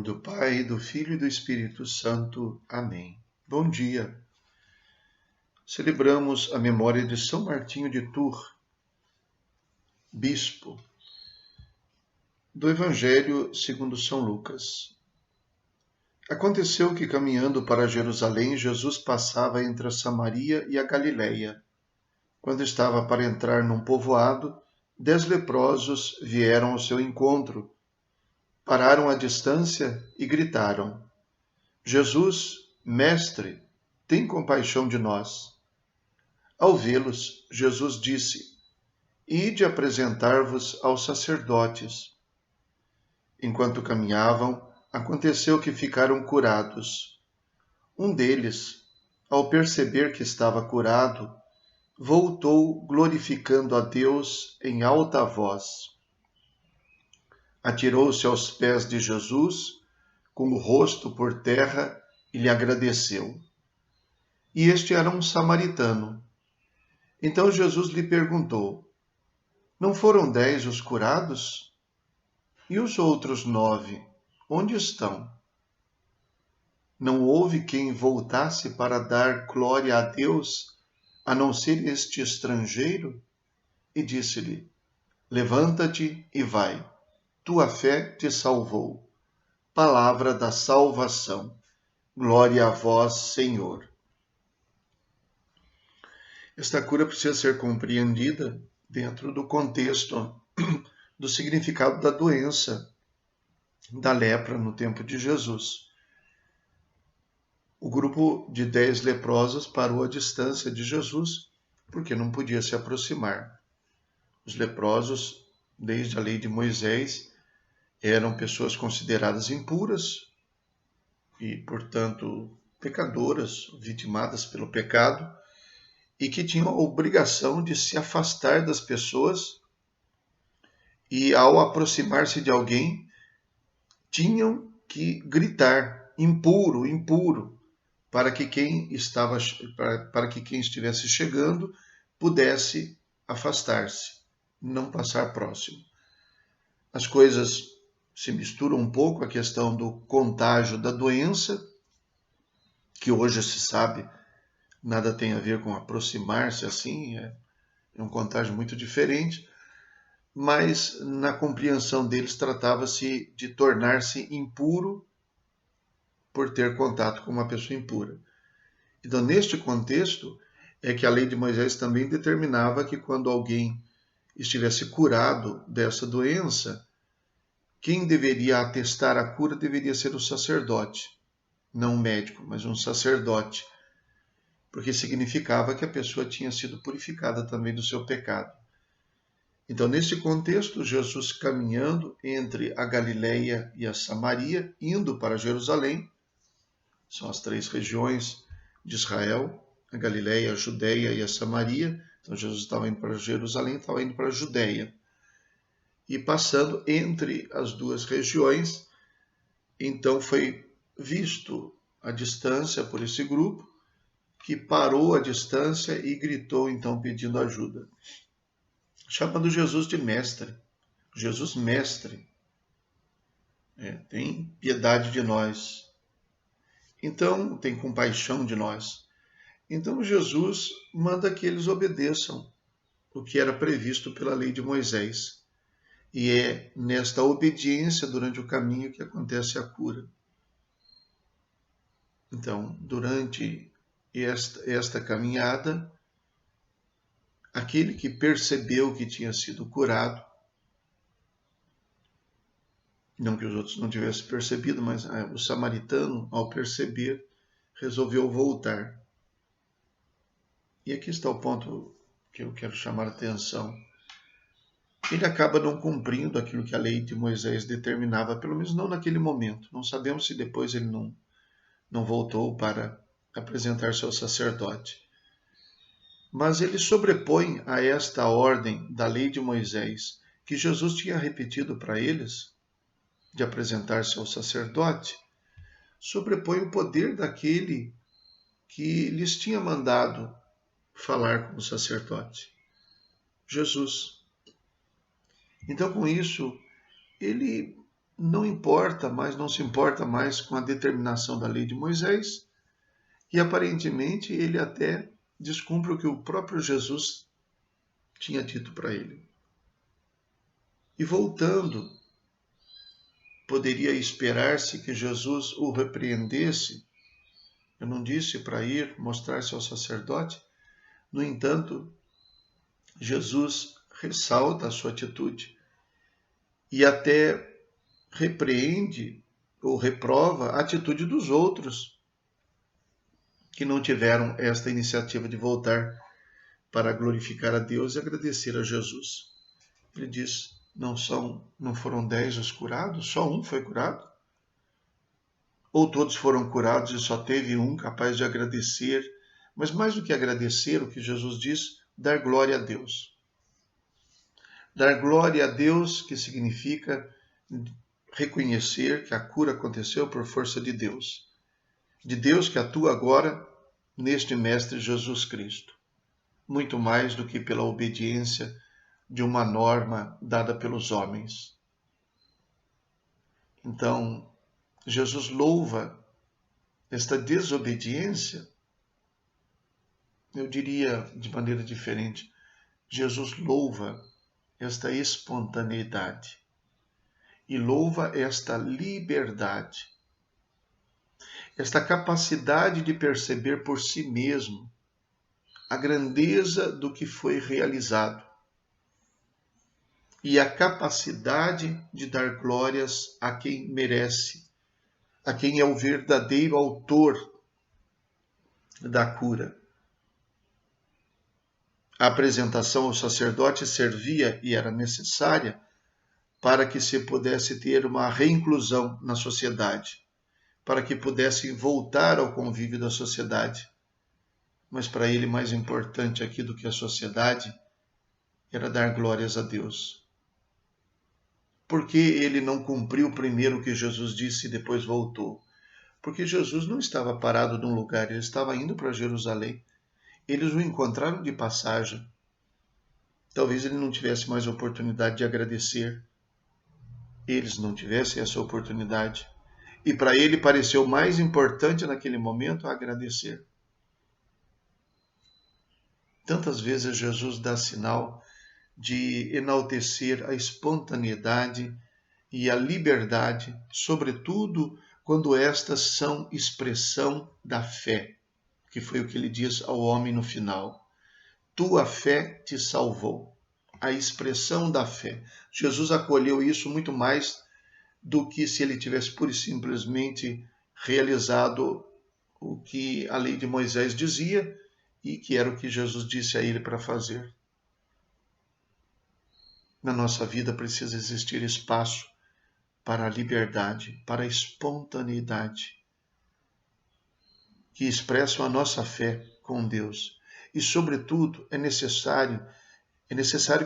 do Pai, do Filho e do Espírito Santo. Amém. Bom dia. Celebramos a memória de São Martinho de Tours, bispo, do Evangelho segundo São Lucas. Aconteceu que, caminhando para Jerusalém, Jesus passava entre a Samaria e a Galileia. Quando estava para entrar num povoado, 10 leprosos vieram ao seu encontro, pararam à distância e gritaram: Jesus, Mestre, tem compaixão de nós. Ao vê-los, Jesus disse: Ide apresentar-vos aos sacerdotes. Enquanto caminhavam, aconteceu que ficaram curados. Um deles, ao perceber que estava curado, voltou glorificando a Deus em alta voz. Atirou-se aos pés de Jesus, com o rosto por terra, e lhe agradeceu. E este era um samaritano. Então Jesus lhe perguntou: Não foram 10 os curados? E os outros 9, onde estão? Não houve quem voltasse para dar glória a Deus, a não ser este estrangeiro? E disse-lhe: Levanta-te e vai. Tua fé te salvou. Palavra da salvação. Glória a vós, Senhor. Esta cura precisa ser compreendida dentro do contexto do significado da doença da lepra no tempo de Jesus. O grupo de 10 leprosos parou à distância de Jesus porque não podia se aproximar. Os leprosos, desde a lei de Moisés, eram pessoas consideradas impuras e, portanto, pecadoras, vitimadas pelo pecado, e que tinham a obrigação de se afastar das pessoas e, ao aproximar-se de alguém, tinham que gritar: impuro, impuro, para que quem estivesse chegando pudesse afastar-se, não passar próximo. As coisas se misturam um pouco, a questão do contágio da doença, que hoje se sabe nada tem a ver com aproximar-se assim, é um contágio muito diferente, mas na compreensão deles tratava-se de tornar-se impuro por ter contato com uma pessoa impura. Então, neste contexto, é que a lei de Moisés também determinava que quando alguém estivesse curado dessa doença, quem deveria atestar a cura deveria ser o sacerdote, não um médico, mas um sacerdote, porque significava que a pessoa tinha sido purificada também do seu pecado. Então, nesse contexto, Jesus caminhando entre a Galileia e a Samaria, indo para Jerusalém, são as 3 regiões de Israel, a Galileia, a Judeia e a Samaria. Então, Jesus estava indo para Jerusalém, estava indo para a Judeia. E passando entre as 2 regiões, então foi visto à distância por esse grupo, que parou à distância e gritou, então, pedindo ajuda, chamando Jesus de mestre. Jesus, mestre, tem piedade de nós. Então, tem compaixão de nós. Então, Jesus manda que eles obedeçam o que era previsto pela lei de Moisés. E é nesta obediência durante o caminho que acontece a cura. Então, durante esta caminhada, aquele que percebeu que tinha sido curado, não que os outros não tivessem percebido, mas o samaritano, ao perceber, resolveu voltar. E aqui está o ponto que eu quero chamar a atenção. Ele acaba não cumprindo aquilo que a lei de Moisés determinava, pelo menos não naquele momento. Não sabemos se depois ele não voltou para apresentar-se ao sacerdote. Mas ele sobrepõe a esta ordem da lei de Moisés, que Jesus tinha repetido para eles, de apresentar-se ao sacerdote, sobrepõe o poder daquele que lhes tinha mandado falar com o sacerdote, Jesus. Então, com isso, ele não importa mais, não se importa mais com a determinação da lei de Moisés, e aparentemente ele até descumpre o que o próprio Jesus tinha dito para ele. E voltando, poderia esperar-se que Jesus o repreendesse. Eu não disse para ir mostrar-se ao sacerdote. No entanto, Jesus ressalta a sua atitude e até repreende ou reprova a atitude dos outros que não tiveram esta iniciativa de voltar para glorificar a Deus e agradecer a Jesus. Ele diz: não foram 10 os curados? Só um foi curado? Ou todos foram curados e só teve um capaz de agradecer? Mas mais do que agradecer, o que Jesus diz, dar glória a Deus. Dar glória a Deus, que significa reconhecer que a cura aconteceu por força de Deus que atua agora neste Mestre Jesus Cristo, muito mais do que pela obediência de uma norma dada pelos homens. Então, Jesus louva esta desobediência, eu diria de maneira diferente, Jesus louva esta espontaneidade e louva esta liberdade, esta capacidade de perceber por si mesmo a grandeza do que foi realizado e a capacidade de dar glórias a quem merece, a quem é o verdadeiro autor da cura. A apresentação ao sacerdote servia e era necessária para que se pudesse ter uma reinclusão na sociedade, para que pudessem voltar ao convívio da sociedade. Mas para ele, mais importante aqui do que a sociedade era dar glórias a Deus. Por que ele não cumpriu primeiro o que Jesus disse e depois voltou? Porque Jesus não estava parado num lugar, ele estava indo para Jerusalém. Eles o encontraram de passagem. Talvez ele não tivesse mais oportunidade de agradecer. Eles não tivessem essa oportunidade. E para ele pareceu mais importante naquele momento agradecer. Tantas vezes Jesus dá sinal de enaltecer a espontaneidade e a liberdade, sobretudo quando estas são expressão da fé, que foi o que ele diz ao homem no final. Tua fé te salvou. A expressão da fé. Jesus acolheu isso muito mais do que se ele tivesse pura e simplesmente realizado o que a lei de Moisés dizia e que era o que Jesus disse a ele para fazer. Na nossa vida precisa existir espaço para a liberdade, para a espontaneidade, que expressam a nossa fé com Deus. E, sobretudo, é necessário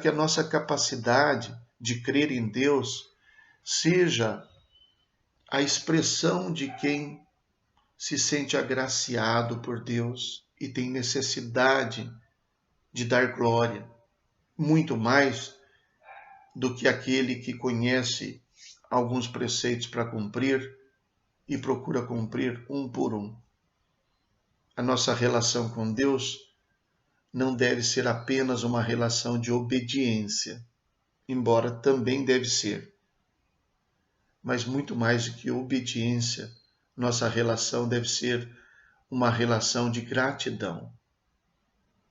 que a nossa capacidade de crer em Deus seja a expressão de quem se sente agraciado por Deus e tem necessidade de dar glória, muito mais do que aquele que conhece alguns preceitos para cumprir e procura cumprir um por um. A nossa relação com Deus não deve ser apenas uma relação de obediência, embora também deve ser. Mas muito mais do que obediência, nossa relação deve ser uma relação de gratidão,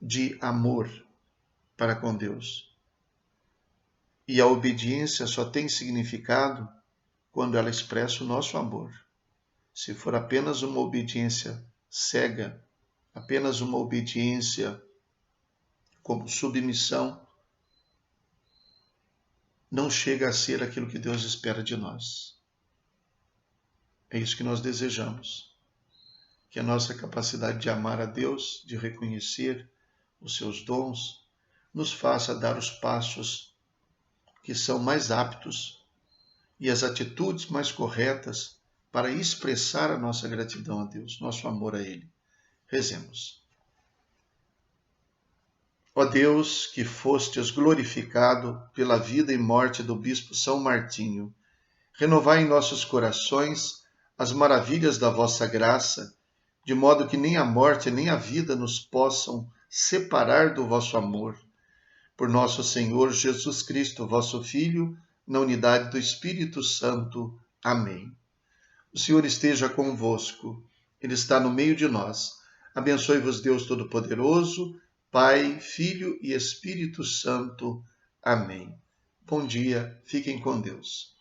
de amor para com Deus. E a obediência só tem significado quando ela expressa o nosso amor. Se for apenas uma obediência cega, apenas uma obediência como submissão, não chega a ser aquilo que Deus espera de nós. É isso que nós desejamos. Que a nossa capacidade de amar a Deus, de reconhecer os seus dons, nos faça dar os passos que são mais aptos e as atitudes mais corretas para expressar a nossa gratidão a Deus, nosso amor a Ele. Rezemos. Ó Deus, que fostes glorificado pela vida e morte do bispo São Martinho, renovai em nossos corações as maravilhas da vossa graça, de modo que nem a morte nem a vida nos possam separar do vosso amor. Por nosso Senhor Jesus Cristo, vosso Filho, na unidade do Espírito Santo. Amém. O Senhor esteja convosco, Ele está no meio de nós. Abençoe-vos Deus Todo-Poderoso, Pai, Filho e Espírito Santo. Amém. Bom dia, fiquem com Deus.